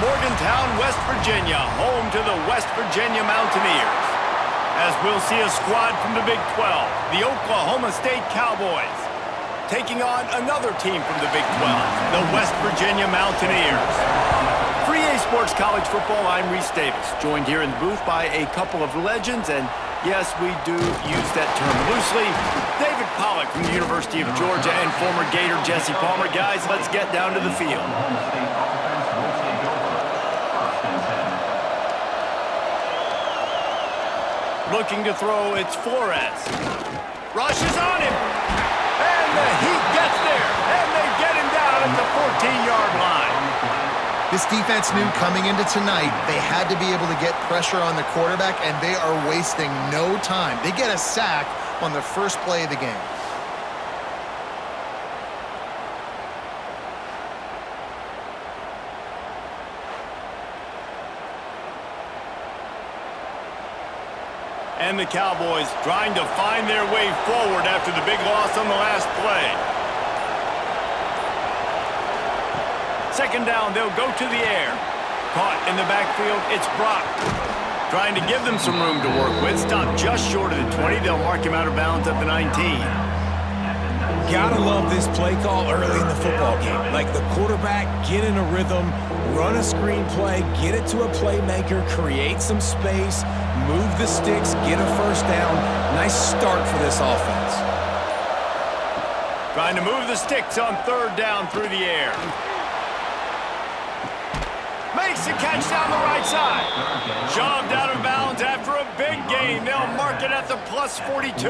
Morgantown, West Virginia, home to the West Virginia Mountaineers. As we'll see a squad from the Big 12, the Oklahoma State Cowboys, taking on another team from the Big 12, the West Virginia Mountaineers. For EA Sports College Football, I'm Reese Davis, joined here in the booth by a couple of legends, and yes, we do use that term loosely. David Pollack from the University of Georgia and former Gator Jesse Palmer. Guys, let's get down to the field. Looking to throw, it's Flores. Rushes on him. And the Heat gets there. And they get him down at the 14-yard line. This defense knew coming into tonight they had to be able to get pressure on the quarterback, and they are wasting no time. They get a sack on the first play of the game. And the Cowboys trying to find their way forward after the big loss on the last play. Second down, they'll go to the air. Caught in the backfield, it's Brock. Trying to give them some room to work with. Stopped just short of the 20. They'll mark him out of bounds at the 19. Gotta love this play call early in the football game. Like the quarterback, get in a rhythm, run a screen play, get it to a playmaker, create some space, move the sticks, get a first down. Nice start for this offense. Trying to move the sticks on third down through the air. Makes the catch down the right side. Shoved out of bounds after a big gain. They'll mark it at the plus 42.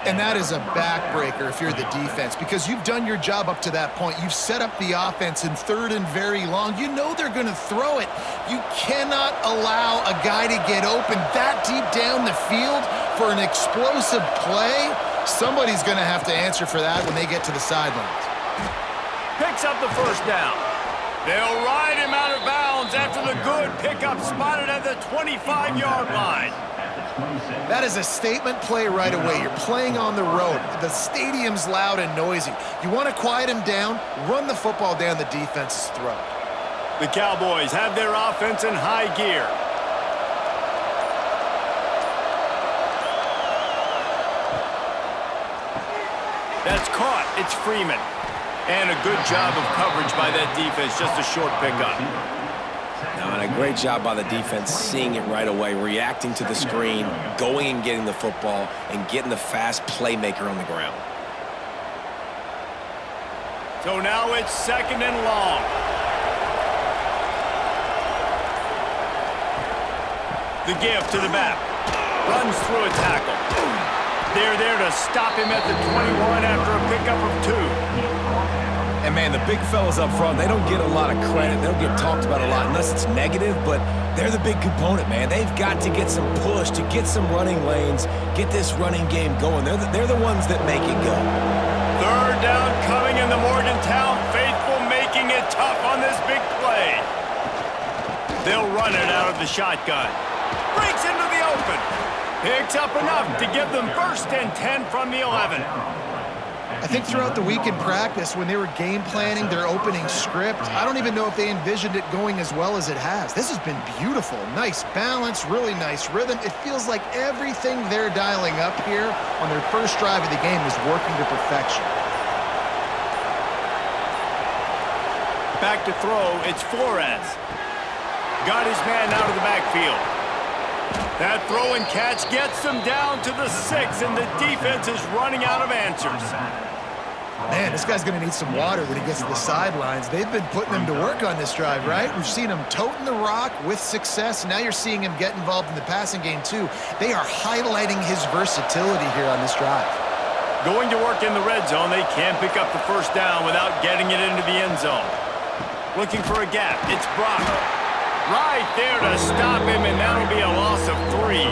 And that is a backbreaker if you're the defense, because you've done your job up to that point. You've set up the offense in third and very long. You know they're going to throw it. You cannot allow a guy to get open that deep down the field for an explosive play. Somebody's going to have to answer for that when they get to the sidelines. Picks up the first down. They'll ride him out of bounds after the good pickup spotted at the 25-yard line. That is a statement play right away. You're playing on the road. The stadium's loud and noisy. You want to quiet him down, run the football down the defense's throat. The Cowboys have their offense in high gear. That's caught. It's Freeman. And a good job of coverage by that defense. Just a short pickup. And a great job by the defense seeing it right away, reacting to the screen, going and getting the football, and getting the fast playmaker on the ground. So now it's second and long. The give to the back. Runs through a tackle. They're there to stop him at the 21 after a pickup of 2. And, man, the big fellas up front, they don't get a lot of credit. They don't get talked about a lot unless it's negative, but they're the big component, man. They've got to get some push, to get some running lanes, get this running game going. They're the ones that make it go. Third down coming in the Morgantown faithful, making it tough on this big play. They'll run it out of the shotgun. Breaks into the open. Picks up enough to give them first and 10 from the 11. I think throughout the week in practice, when they were game planning their opening script, I don't even know if they envisioned it going as well as it has. This has been beautiful. Nice balance, really nice rhythm. It feels like everything they're dialing up here on their first drive of the game is working to perfection. Back to throw, it's Flores. Got his man out of the backfield. That throw and catch gets them down to the 6, and the defense is running out of answers. Man, this guy's going to need some water when he gets to the sidelines. They've been putting him to work on this drive, right? We've seen him toting the rock with success. Now you're seeing him get involved in the passing game, too. They are highlighting his versatility here on this drive. Going to work in the red zone, they can pick up the first down without getting it into the end zone. Looking for a gap. It's Brock. Right there to stop him, and that'll be a loss of 3.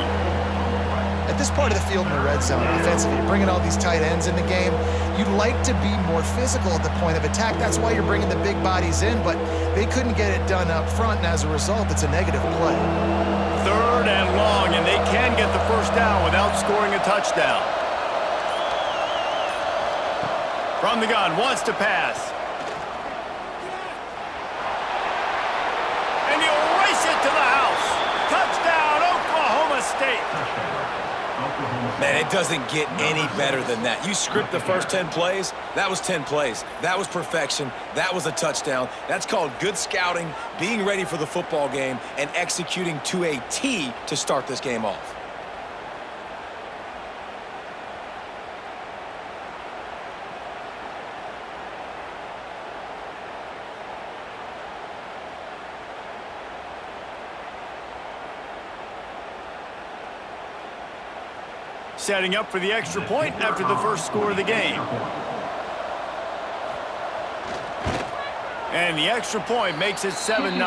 At this part of the field in the red zone, offensively, you're bringing all these tight ends in the game. You'd like to be more physical at the point of attack. That's why you're bringing the big bodies in, but they couldn't get it done up front, and as a result, it's a negative play. Third and long, and they can get the first down without scoring a touchdown. From the gun, wants to pass. State. Man, it doesn't get any better than that. You script the first 10 plays, that was 10 plays. That was perfection. That was a touchdown. That's called good scouting, being ready for the football game, and executing to a T to start this game off. Setting up for the extra point after the first score of the game. And the extra point makes it 7-0.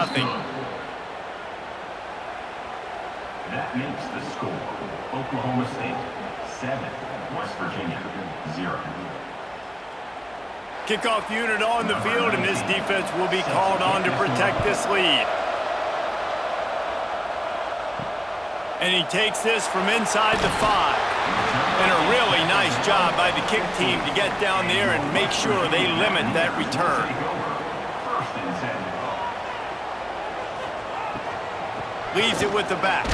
That makes the score Oklahoma State 7, West Virginia 0. Kickoff unit on the field, and this defense will be called on to protect this lead. And he takes this from inside the 5. And a really nice job by the kick team to get down there and make sure they limit that return. Leaves it with the back.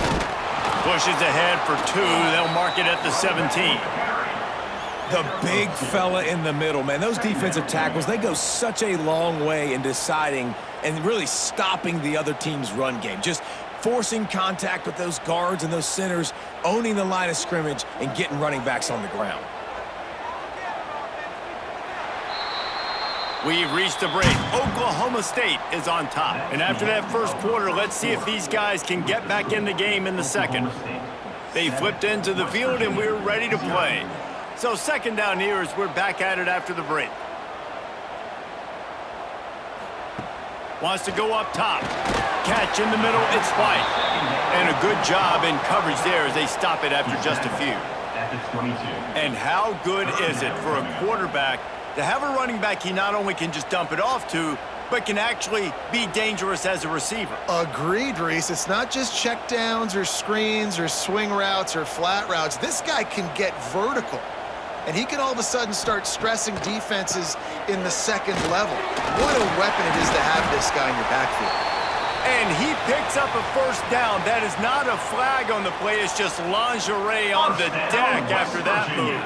Pushes ahead for 2. They'll mark it at the 17. The big fella in the middle, man. Those defensive tackles, they go such a long way in deciding and really stopping the other team's run game. Just forcing contact with those guards and those centers, owning the line of scrimmage, and getting running backs on the ground. We've reached the break. Oklahoma State is on top. And after that first quarter, let's see if these guys can get back in the game in the second. They flipped into the field, and we're ready to play. So second down here as we're back at it after the break. Wants to go up top. Catch in the middle, it's White. And a good job in coverage there as they stop it after just a few. And how good is it for a quarterback to have a running back he not only can just dump it off to, but can actually be dangerous as a receiver? Agreed, Reese. It's not just checkdowns or screens or swing routes or flat routes. This guy can get vertical. And he can all of a sudden start stressing defenses in the second level. What a weapon it is to have this guy in your backfield. And he picks up a first down. That is not a flag on the play. It's just lingerie on the deck after that move.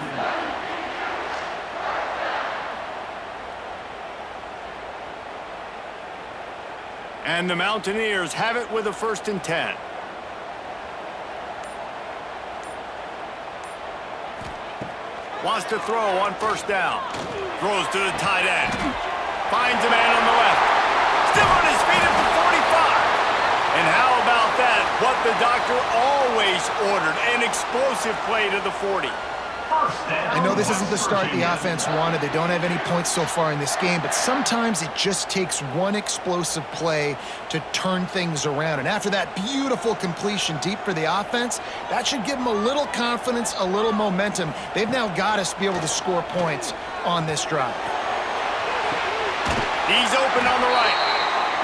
And the Mountaineers have it with a 1st and 10. Wants to throw on first down. Throws to the tight end. Finds a man on the left. Still on his feet at the 45. And how about that? What the doctor always ordered. An explosive play to the 40. I know this isn't the start the offense wanted. They don't have any points so far in this game, but sometimes it just takes one explosive play to turn things around. And after that beautiful completion deep for the offense, that should give them a little confidence, a little momentum. They've now got us to be able to score points on this drive. He's open on the right.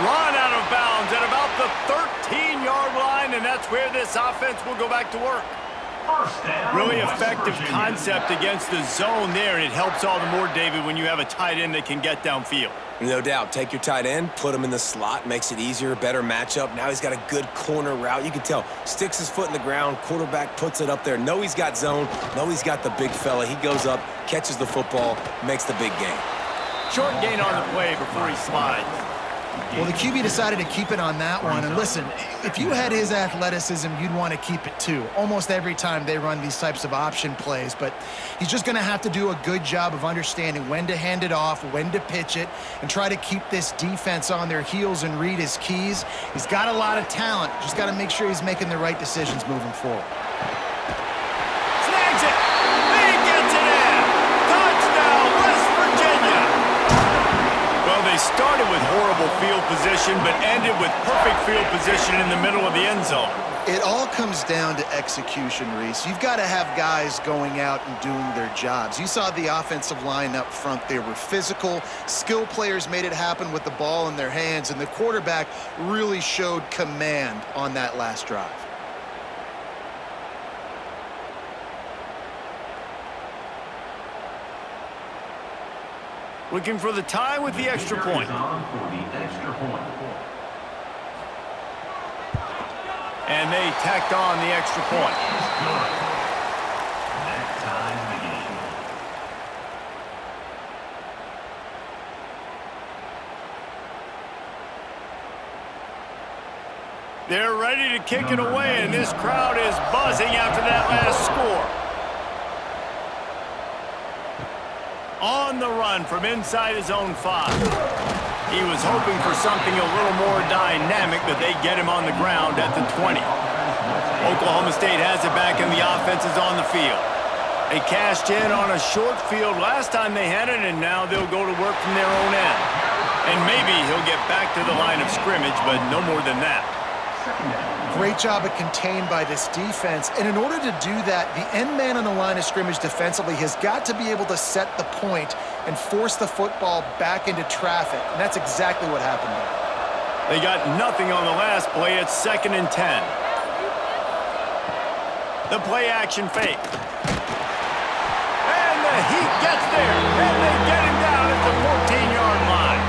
Run out of bounds at about the 13-yard line, and that's where this offense will go back to work. Really effective concept against the zone there, and it helps all the more, David, when you have a tight end that can get downfield. No doubt. Take your tight end, put him in the slot, makes it easier, better matchup. Now he's got a good corner route. You can tell, sticks his foot in the ground, quarterback puts it up there. Know he's got zone, know he's got the big fella. He goes up, catches the football, makes the big gain. Short gain on the play before he slides. Well, the QB decided to keep it on that one. And listen, if you had his athleticism, you'd want to keep it too. Almost every time they run these types of option plays. But he's just going to have to do a good job of understanding when to hand it off, when to pitch it, and try to keep this defense on their heels and read his keys. He's got a lot of talent. Just got to make sure he's making the right decisions moving forward. Snags it. He gets it in. Touchdown, West Virginia. Well, they started with horrible field position, but ended with perfect field position in the middle of the end zone. It all comes down to execution, Reese. You've got to have guys going out and doing their jobs. You saw the offensive line up front. They were physical. Skill players made it happen with the ball in their hands, and the quarterback really showed command on that last drive. Looking for the tie with the extra point. And they tacked on the extra point. That ties the game. They're ready to kick it away, and this crowd is buzzing after that last score. On the run from inside his own 5. He was hoping for something a little more dynamic, but they get him on the ground at the 20. Oklahoma State has it back, and the offense is on the field. They cashed in on a short field last time they had it, and now they'll go to work from their own end. And maybe he'll get back to the line of scrimmage, but no more than that. Great job at contained by this defense. And in order to do that, the end man on the line of scrimmage defensively has got to be able to set the point and force the football back into traffic. And that's exactly what happened there. They got nothing on the last play. It's 2nd and 10. The play action fake. And the Heat gets there. And they get him down at the 14-yard line.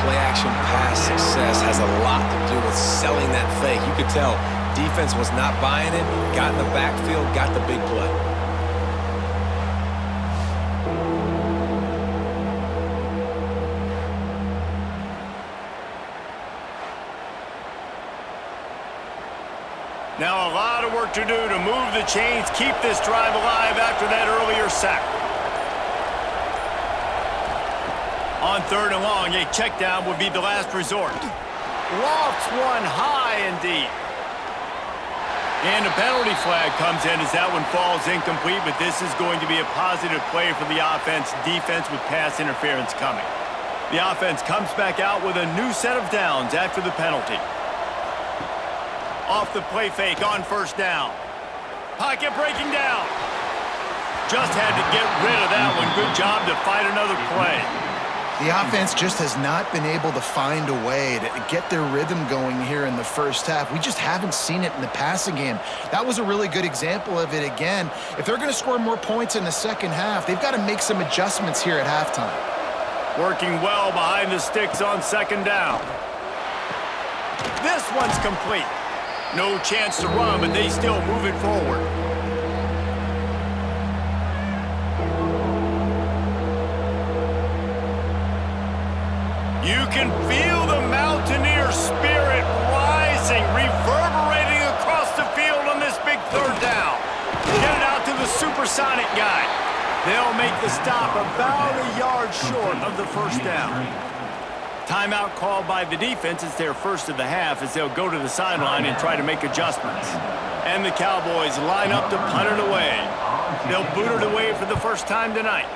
Play-action pass success has a lot to do with selling that fake. You could tell defense was not buying it, got in the backfield, got the big play. Now a lot of work to do to move the chains, keep this drive alive after that earlier sack. On 3rd and long, a check down would be the last resort. Lofts one high and deep. And a penalty flag comes in as that one falls incomplete, but this is going to be a positive play for the offense. Defense with pass interference coming. The offense comes back out with a new set of downs after the penalty. Off the play fake on 1st down. Pocket breaking down. Just had to get rid of that one. Good job to fight another play. The offense just has not been able to find a way to get their rhythm going here in the first half. We just haven't seen it in the passing game. That was a really good example of it again. If they're going to score more points in the second half, they've got to make some adjustments here at halftime. Working well behind the sticks on 2nd down. This one's complete. No chance to run, but they still move it forward. You can feel the Mountaineer spirit rising, reverberating across the field on this big 3rd down. Get it out to the supersonic guy. They'll make the stop about a yard short of the 1st down. Timeout called by the defense. It's their first of the half as they'll go to the sideline and try to make adjustments. And the Cowboys line up to punt it away. They'll boot it away for the first time tonight.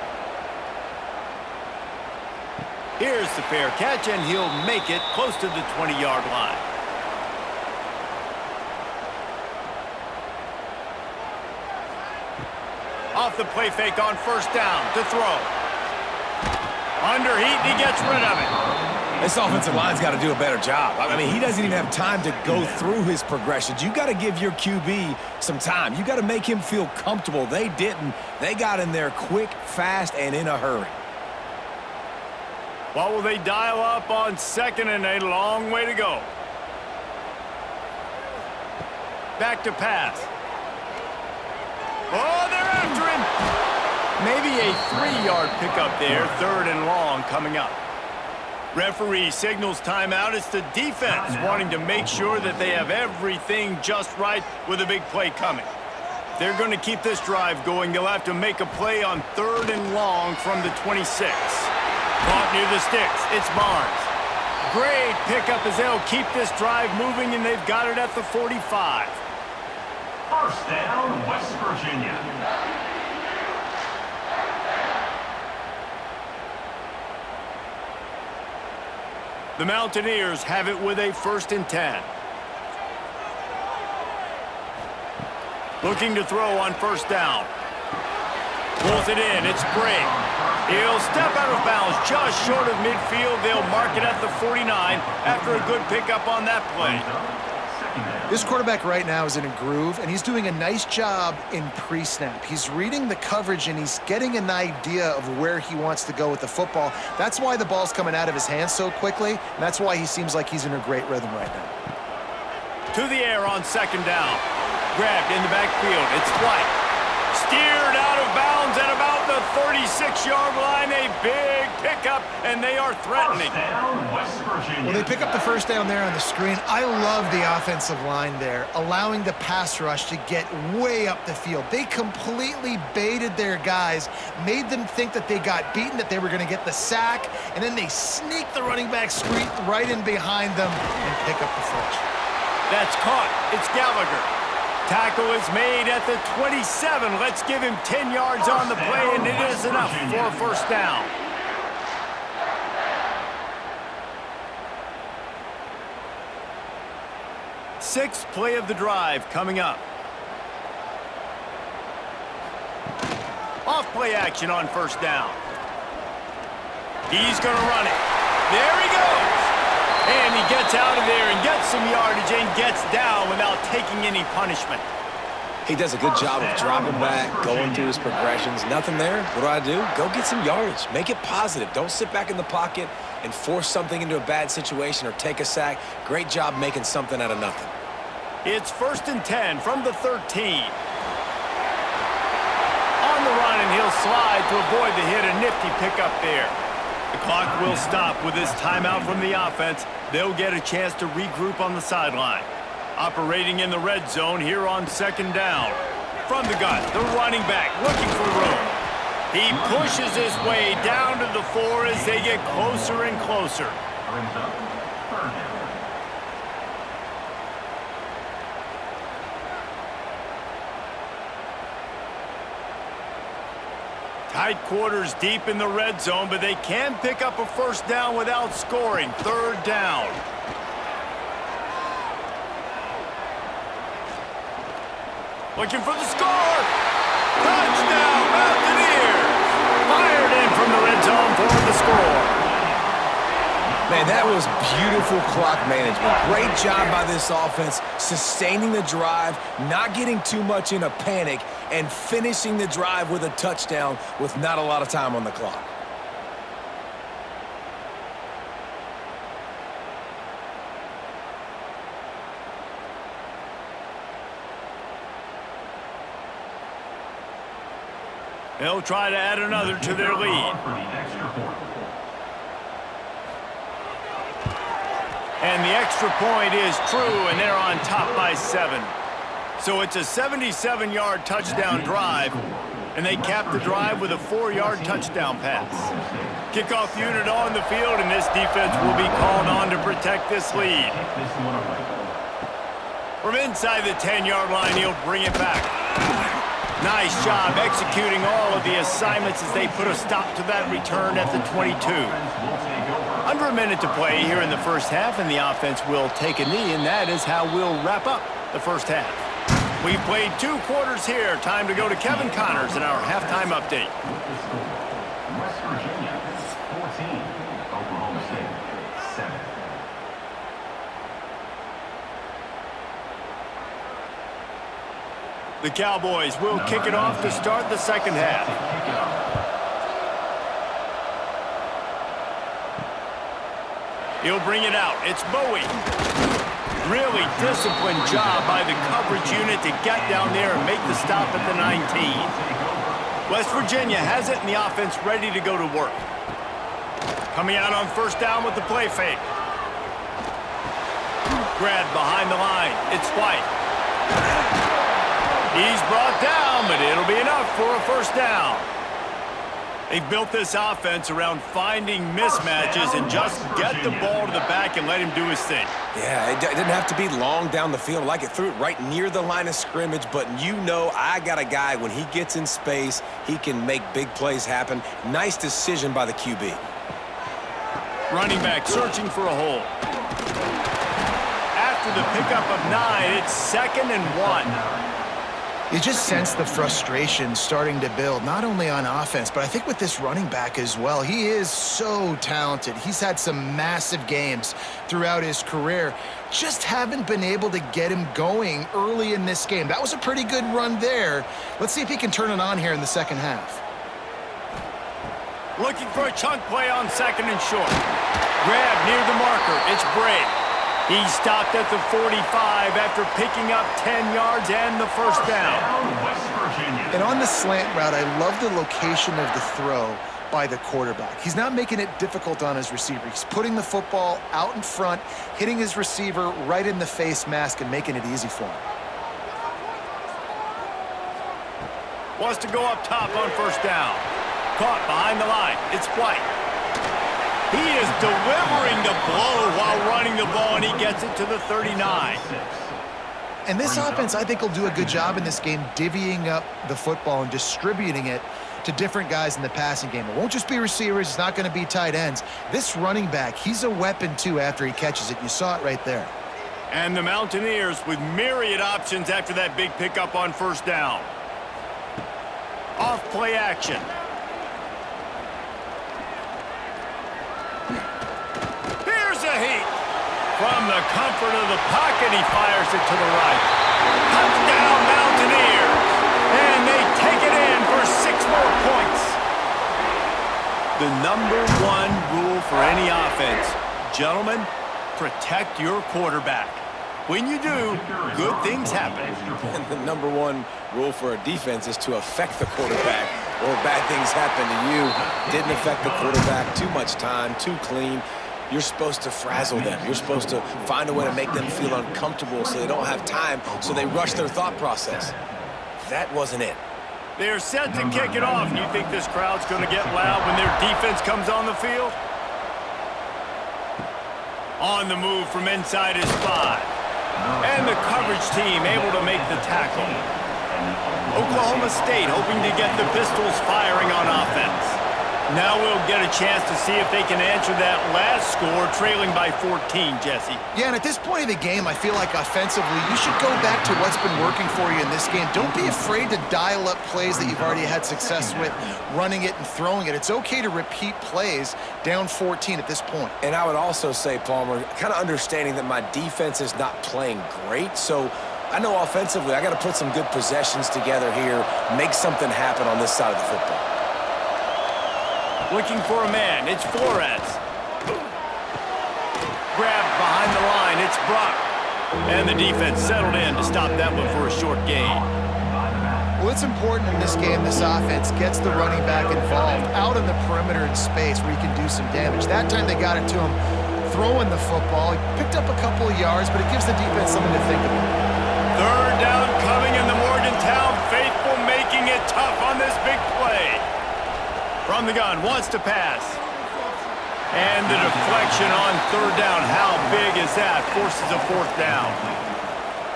Here's the fair catch, and he'll make it close to the 20-yard line. Off the play fake on 1st down to throw. Under heat, and he gets rid of it. This offensive line's got to do a better job. I mean, he doesn't even have time to go through his progressions. You got to give your QB some time. You got to make him feel comfortable. They didn't. They got in there quick, fast, and in a hurry. What will they dial up on 2nd and a long way to go? Back to pass. Oh, they're after him. Maybe a 3-yard pickup there. 3rd and long coming up. Referee signals timeout. It's the defense wanting to make sure that they have everything just right with a big play coming. If they're going to keep this drive going, they'll have to make a play on 3rd and long from the 26. Caught near the sticks. It's Barnes. Great pickup as they'll keep this drive moving, and they've got it at the 45. 1st down, West Virginia. The Mountaineers have it with a 1st and 10. Looking to throw on 1st down. Pulls it in. It's Brigg. He'll step out of bounds just short of midfield. They'll mark it at the 49 after a good pickup on that play. This quarterback right now is in a groove, and he's doing a nice job in pre-snap. He's reading the coverage, and he's getting an idea of where he wants to go with the football. That's why the ball's coming out of his hands so quickly, and that's why he seems like he's in a great rhythm right now. To the air on second down. Grabbed in the backfield. It's White. Steered out of bounds at about the 36-yard line. A big pickup, and they are threatening. First down, West Virginia. Well, they pick up the first down there on the screen. I love the offensive line there, allowing the pass rush to get way up the field. They completely baited their guys, made them think that they got beaten, that they were going to get the sack, and then they sneak the running back screen right in behind them and pick up the first. That's caught. It's Gallagher. Tackle is made at the 27. Let's give him 10 yards on the play, and it is enough for a first down. Sixth play of the drive coming up. Off play action on first down. He's going to run it. There he goes. And he gets out of there and gets some yardage and gets down without taking any punishment. He does a good job of dropping back, going through his progressions. Nothing there. What do? Go get some yardage. Make it positive. Don't sit back in the pocket and force something into a bad situation or take a sack. Great job making something out of nothing. It's 1st and 10 from the 13. On the run, and he'll slide to avoid the hit. A nifty pickup there. The clock will stop with this timeout from the offense. They'll get a chance to regroup on the sideline. Operating in the red zone here on second down. From the gun, the running back looking for room. He pushes his way down to the 4 as they get closer and closer. Brings up third down. Tight quarters deep in the red zone, but they can pick up a first down without scoring. Third down. Looking for the score. Touchdown, Mountaineers. Fired in from the red zone for the score. Man, that was beautiful clock management. Great job by this offense, sustaining the drive, not getting too much in a panic, and finishing the drive with a touchdown with not a lot of time on the clock. They'll try to add another to their lead. For the extra point. And the extra point is true, and they're on top by 7. So it's a 77-yard touchdown drive, and they cap the drive with a 4-yard touchdown pass. Kickoff unit on the field, and this defense will be called on to protect this lead. From inside the 10-yard line, he'll bring it back. Nice job executing all of the assignments as they put a stop to that return at the 22. Under a minute to play here in the first half, and the offense will take a knee, and that is how we'll wrap up the first half. We've played 2 quarters here. Time to go to Kevin Connors in our halftime update. West Virginia, 14. Oklahoma State, 7. The Cowboys will kick it off to start the second half. He'll bring it out. It's Bowie. Really disciplined job by the coverage unit to get down there and make the stop at the 19. West Virginia has it, and the offense ready to go to work. Coming out on first down with the play fake. Grabbed behind the line. It's White. He's brought down, but it'll be enough for a first down. They've built this offense around finding mismatches and just get the ball to the back and let him do his thing. Yeah, it didn't have to be long down the field. Like it threw it right near the line of scrimmage, but you know I got a guy, when he gets in space, he can make big plays happen. Nice decision by the QB. Running back searching for a hole. After the pickup of 9, it's 2nd and 1. You just sense the frustration starting to build, not only on offense, but I think with this running back as well. He is so talented. He's had some massive games throughout his career. Just haven't been able to get him going early in this game. That was a pretty good run there. Let's see if he can turn it on here in the second half. Looking for a chunk play on 2nd and short. Grab near the marker. It's Bray. He stopped at the 45 after picking up 10 yards and the first down. West Virginia. And on the slant route, I love the location of the throw by the quarterback. He's not making it difficult on his receiver. He's putting the football out in front, hitting his receiver right in the face mask and making it easy for him. Wants to go up top on first down. Caught behind the line. It's White. He is delivering the blow while running the ball, and he gets it to the 39. And this offense, I think, will do a good job in this game divvying up the football and distributing it to different guys in the passing game. It won't just be receivers. It's not going to be tight ends. This running back, he's a weapon, too, after he catches it. You saw it right there. And the Mountaineers with myriad options after that big pickup on first down. Off play action. Here's a heat. From the comfort of the pocket, he fires it to the right. Touchdown, Mountaineers. And they take it in for 6 more points. The #1 rule for any offense, gentlemen, protect your quarterback. When you do, good things happen. And the #1 rule for a defense is to affect the quarterback, or bad things happen to you. Didn't affect the quarterback. Too much time, too clean. You're supposed to frazzle them. You're supposed to find a way to make them feel uncomfortable so they don't have time, so they rush their thought process. That wasn't it. They're set to kick it off. You think this crowd's going to get loud when their defense comes on the field? On the move from inside his 5. And the coverage team able to make the tackle. Oklahoma State hoping to get the Pistols firing on offense. Now we'll get a chance to see if they can answer that last score, trailing by 14, Jesse. Yeah, and at this point of the game, I feel like offensively, you should go back to what's been working for you in this game. Don't be afraid to dial up plays that you've already had success with, running it and throwing it. It's okay to repeat plays down 14 at this point. And I would also say, Palmer, kind of understanding that my defense is not playing great, so I know offensively I got to put some good possessions together here, make something happen on this side of the football. Looking for a man, it's Flores. Grabbed behind the line, it's Brock. And the defense settled in to stop that one for a short gain. Well, it's important in this game, this offense gets the running back involved out in the perimeter in space where he can do some damage. That time they got it to him throwing the football. He picked up a couple of yards, but it gives the defense something to think about. Third down coming in the Morgantown faithful, making it tough on this big play. From the gun, wants to pass. And the deflection on third down. How big is that? Forces a 4th down.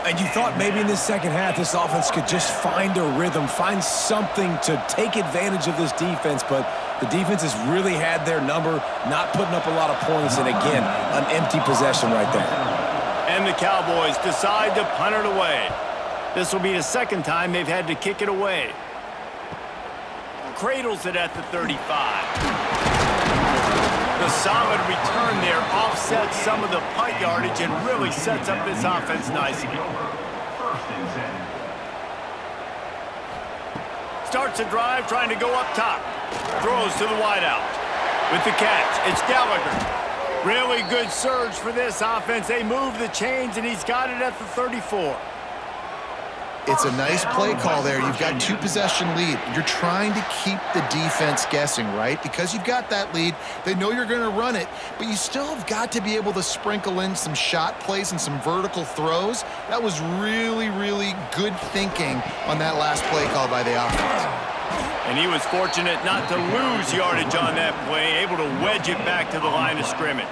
And you thought maybe in the second half this offense could just find a rhythm, find something to take advantage of this defense, but the defense has really had their number, not putting up a lot of points, and again, an empty possession right there. And the Cowboys decide to punt it away. This will be the second time they've had to kick it away. Cradles it at the 35. The solid return there offsets some of the punt yardage and really sets up this offense nicely. Starts a drive trying to go up top. Throws to the wideout. With the catch, it's Gallagher. Really good surge for this offense. They move the chains, and he's got it at the 34. It's a nice play call there. You've got 2-possession lead. You're trying to keep the defense guessing, right? Because you've got that lead, they know you're going to run it, but you still have got to be able to sprinkle in some shot plays and some vertical throws. That was really, really good thinking on that last play call by the offense. And he was fortunate not to lose yardage on that play, able to wedge it back to the line of scrimmage.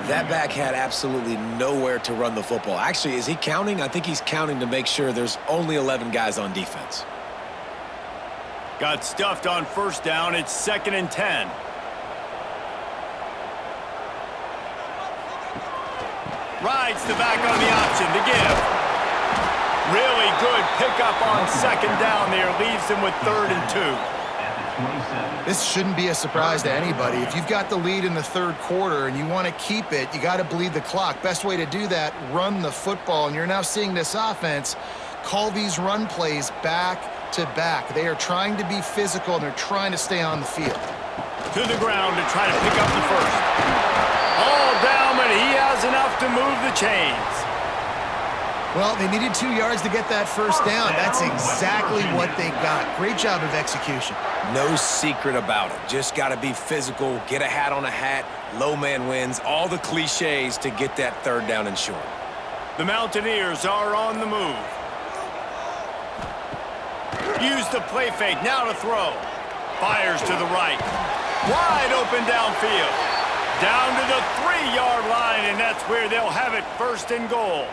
That back had absolutely nowhere to run the football. Actually, is he counting? I think he's counting to make sure there's only 11 guys on defense. Got stuffed on first down. It's 2nd and 10. Rides the back on the option to give. Really good pickup on 2nd down there. Leaves him with 3rd and 2. This shouldn't be a surprise to anybody. If you've got the lead in the 3rd quarter and you want to keep it, you got to bleed the clock. Best way to do that, run the football. And you're now seeing this offense call these run plays back to back. They are trying to be physical, and they're trying to stay on the field. To the ground to try to pick up the first. All down, but he has enough to move the chains. Well, they needed 2 yards to get that first down. That's exactly what they got. Great job of execution. No secret about it. Just got to be physical, get a hat on a hat, low man wins, all the cliches to get that third down and short. The Mountaineers are on the move. Use the play fake, now to throw. Fires to the right. Wide open downfield. Down to the 3-yard line, and that's where they'll have it, first and goal.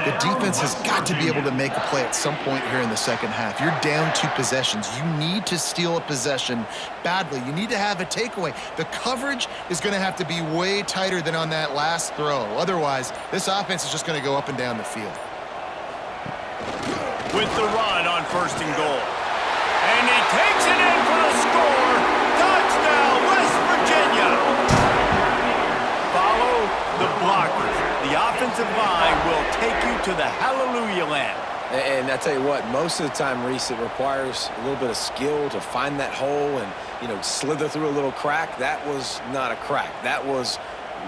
The defense has got to be able to make a play at some point here in the second half. You're down 2 possessions. You need to steal a possession badly. You need to have a takeaway. The coverage is going to have to be way tighter than on that last throw. Otherwise, this offense is just going to go up and down the field. With the run on first and goal. And he takes it in for the score. Touchdown, West Virginia. Follow the blockers. The offensive line will take you to the hallelujah land. And I tell you what, most of the time, Reese, it requires a little bit of skill to find that hole and, slither through a little crack. That was not a crack. That was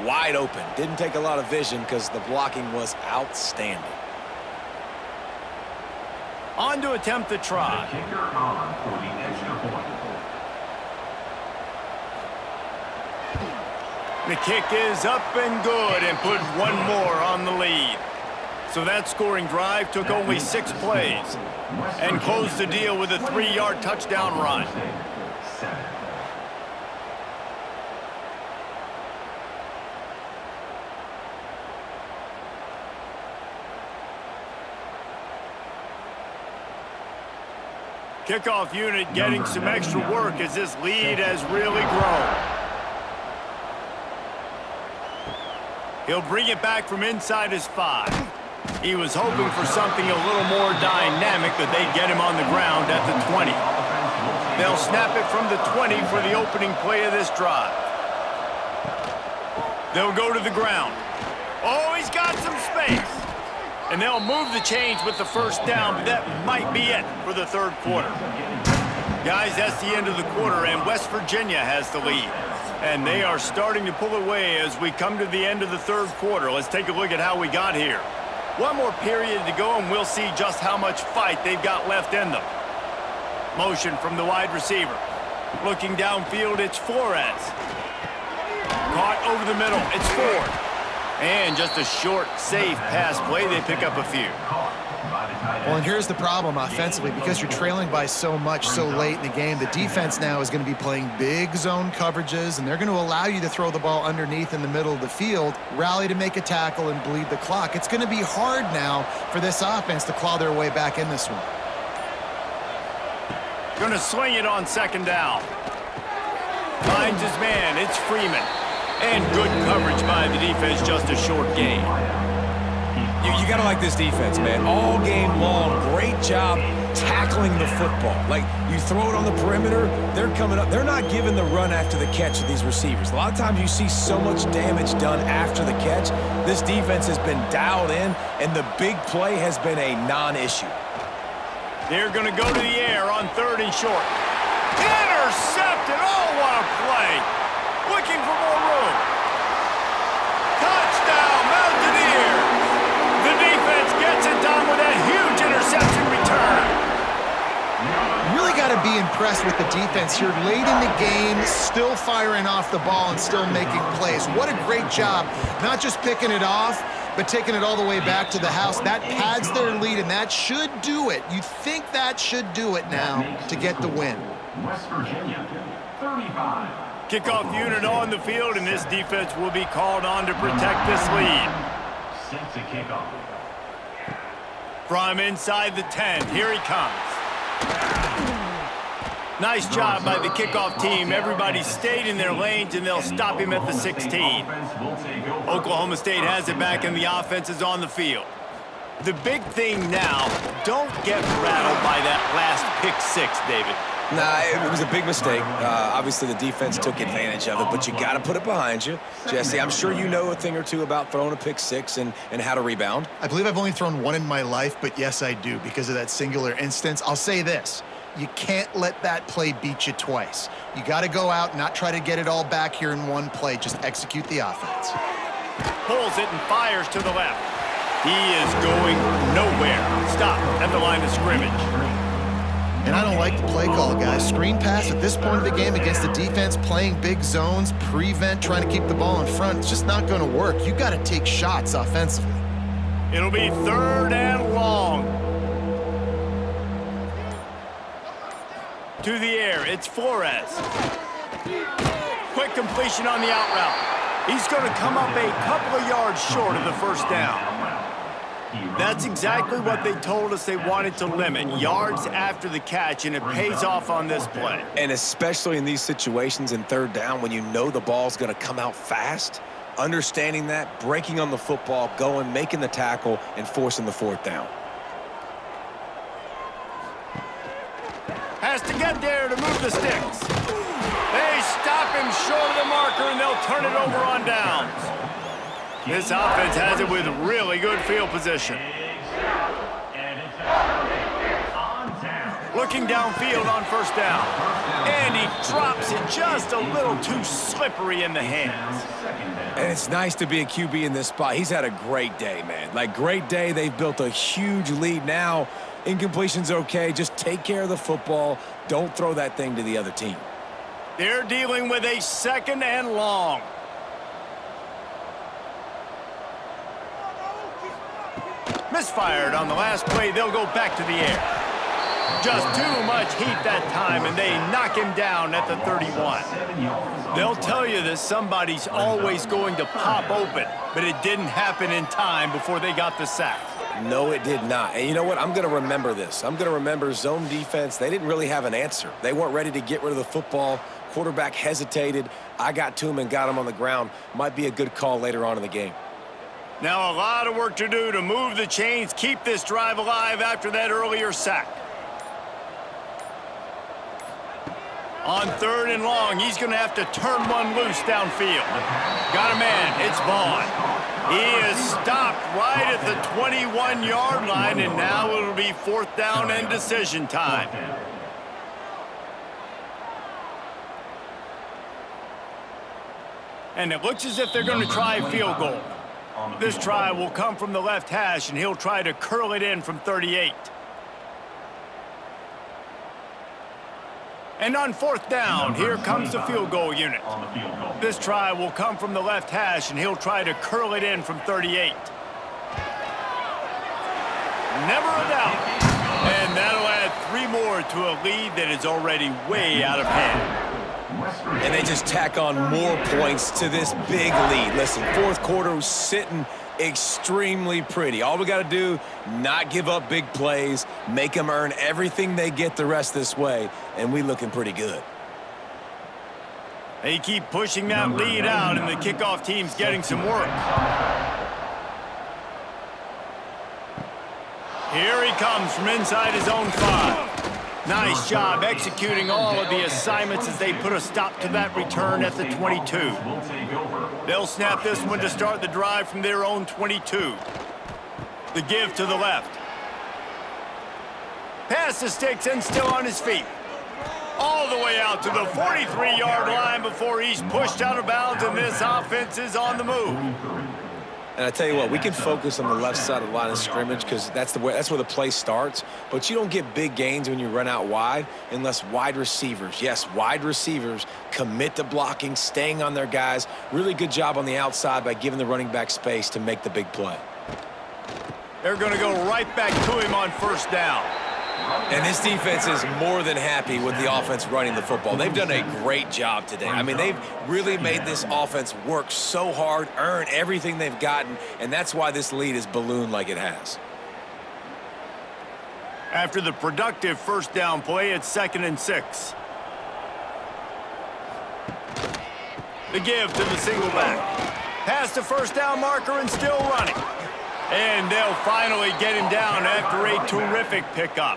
wide open. Didn't take a lot of vision because the blocking was outstanding. On to attempt the try. The kicker on for the extra point. The kick is up and good and put one more on the lead. So that scoring drive took only 6 plays and closed the deal with a 3-yard touchdown run. Kickoff unit getting some extra work as this lead has really grown. He'll bring it back from inside his 5. He was hoping for something a little more dynamic, but they get him on the ground at the 20. They'll snap it from the 20 for the opening play of this drive. They'll go to the ground. Oh, he's got some space. And they'll move the chains with the first down, but that might be it for the third quarter. Guys, that's the end of the quarter, and West Virginia has the lead. And they are starting to pull away as we come to the end of the third quarter. Let's take a look at how we got here. One more period to go, and we'll see just how much fight they've got left in them. Motion from the wide receiver. Looking downfield, it's Flores. Caught over the middle, it's Ford. And just a short, safe pass play. They pick up a few. Well, and here's the problem offensively. Because you're trailing by so much so late in the game, the defense now is going to be playing big zone coverages, and they're going to allow you to throw the ball underneath in the middle of the field, rally to make a tackle, and bleed the clock. It's going to be hard now for this offense to claw their way back in this one. Going to swing it on second down. Finds his man. It's Freeman. And good coverage by the defense, just a short gain. You got to like this defense, man. All game long, great job tackling the football. Like, you throw it on the perimeter, they're coming up. They're not giving the run after the catch to these receivers. A lot of times you see so much damage done after the catch. This defense has been dialed in, and the big play has been a non-issue. They're going to go to the air on third and short. Intercepted! Oh, what a play! Looking for more room. Touchdown, Mountaineers! The defense gets it done with that huge interception return. You really got to be impressed with the defense here. Late in the game, still firing off the ball and still making plays. What a great job, not just picking it off, but taking it all the way back to the house. That pads their lead, and that should do it. You think that should do it now to get the win. West Virginia, 35. Kickoff unit on the field, and this defense will be called on to protect this lead. Set to kickoff. From inside the 10, here he comes. Nice job by the kickoff team. Everybody stayed in their lanes, and they'll stop him at the 16. Oklahoma State has it back, and the offense is on the field. The big thing now, don't get rattled by that last pick 6, David. Nah, it was a big mistake. Obviously, the defense took advantage of it, but you got to put it behind you. Jesse, I'm sure you know a thing or two about throwing a pick 6 and how to rebound. I believe I've only thrown one in my life, but yes, I do because of that singular instance. I'll say this. You can't let that play beat you twice. You got to go out and not try to get it all back here in one play. Just execute the offense. Pulls it and fires to the left. He is going nowhere. Stop at the line of scrimmage. And I don't like the play call, guys. Screen pass at this point of the game against the defense, playing big zones, prevent, trying to keep the ball in front. It's just not going to work. You got to take shots offensively. It'll be 3rd and long. To the air, it's Flores. Quick completion on the out route. He's going to come up a couple of yards short of the first down. That's exactly what they told us they wanted to limit, yards after the catch, and it pays off on this play. And especially in these situations in 3rd down when you know the ball's going to come out fast, understanding that, breaking on the football, going, making the tackle, and forcing the 4th down. Has to get there to move the sticks. They stop him short of the marker, and they'll turn it over on downs. This offense has it with really good field position. Looking downfield on 1st down. And he drops it just a little too slippery in the hands. And it's nice to be a QB in this spot. He's had a great day, man. Like, great day. They've built a huge lead now. Incompletion's okay. Just take care of the football. Don't throw that thing to the other team. They're dealing with a 2nd and long. Misfired on the last play. They'll go back to the air. Just too much heat that time, and they knock him down at the 31. They'll tell you that somebody's always going to pop open, but it didn't happen in time before they got the sack. No, it did not. And you know what? I'm going to remember this. I'm going to remember zone defense. They didn't really have an answer. They weren't ready to get rid of the football. Quarterback hesitated. I got to him and got him on the ground. Might be a good call later on in the game. Now a lot of work to do to move the chains, keep this drive alive after that earlier sack. On 3rd and long, he's going to have to turn one loose downfield. Got a man. It's Vaughn. He is stopped right at the 21-yard line, and now it'll be 4th down and decision time. And it looks as if they're going to try a field goal. This try will come from the left hash, and he'll try to curl it in from 38. And on 4th down, here comes the field goal unit. This try will come from the left hash, and he'll try to curl it in from 38. Never a doubt. And that'll add 3 more to a lead that is already way out of hand. And they just tack on more points to this big lead. Listen, 4th quarter was sitting extremely pretty. All we got to do, not give up big plays, make them earn everything they get the rest this way, and we looking pretty good. They keep pushing that lead out, and the kickoff team's getting some work. Here he comes from inside his own 5. Nice job executing all of the assignments as they put a stop to that return at the 22. They'll snap this one to start the drive from their own 22. The give to the left. Pass the sticks and still on his feet. All the way out to the 43-yard line before he's pushed out of bounds, and this offense is on the move. And I tell you what, we can focus on the left side of the line of scrimmage because that's where the play starts. But you don't get big gains when you run out wide unless wide receivers, yes, wide receivers, commit to blocking, staying on their guys. Really good job on the outside by giving the running back space to make the big play. They're going to go right back to him on 1st down. And this defense is more than happy with the offense running the football. They've done a great job today. I mean, they've really made this offense work so hard, earn everything they've gotten, and that's why this lead is ballooned like it has. After the productive 1st down play, it's 2nd and 6. The give to the single back. Past the 1st down marker and still running. And they'll finally get him down after a terrific pickup.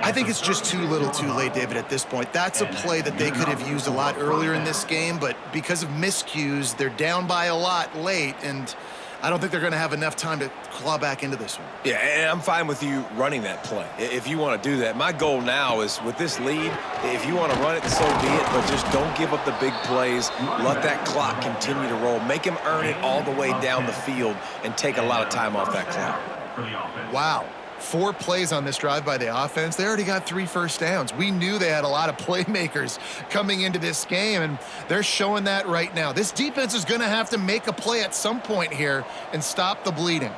I think it's just too little too late, David, at this point. That's a play that they could have used a lot earlier in this game, but because of miscues, they're down by a lot late, and I don't think they're going to have enough time to claw back into this one. Yeah, and I'm fine with you running that play if you want to do that. My goal now is with this lead, if you want to run it, so be it, but just don't give up the big plays. Let that clock continue to roll. Make him earn it all the way down the field and take a lot of time off that clock. Wow. 4 plays on this drive by the offense. They already got 3 first downs. We knew they had a lot of playmakers coming into this game, and they're showing that right now. This defense is going to have to make a play at some point here and stop the bleeding.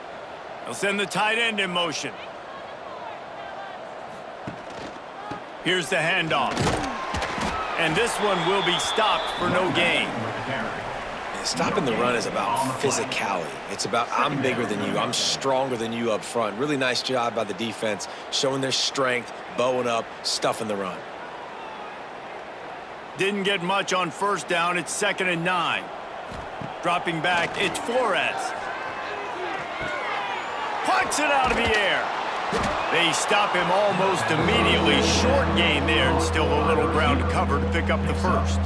They'll send the tight end in motion. Here's the handoff. And this one will be stopped for no gain. Stopping the run is about physicality. It's about I'm bigger than you. I'm stronger than you up front. Really nice job by the defense, showing their strength, bowing up, stuffing the run. Didn't get much on first down. It's 2nd and 9. Dropping back, it's Flores. Plucks it out of the air. They stop him almost immediately. Short gain there and still a little ground to cover to pick up the first.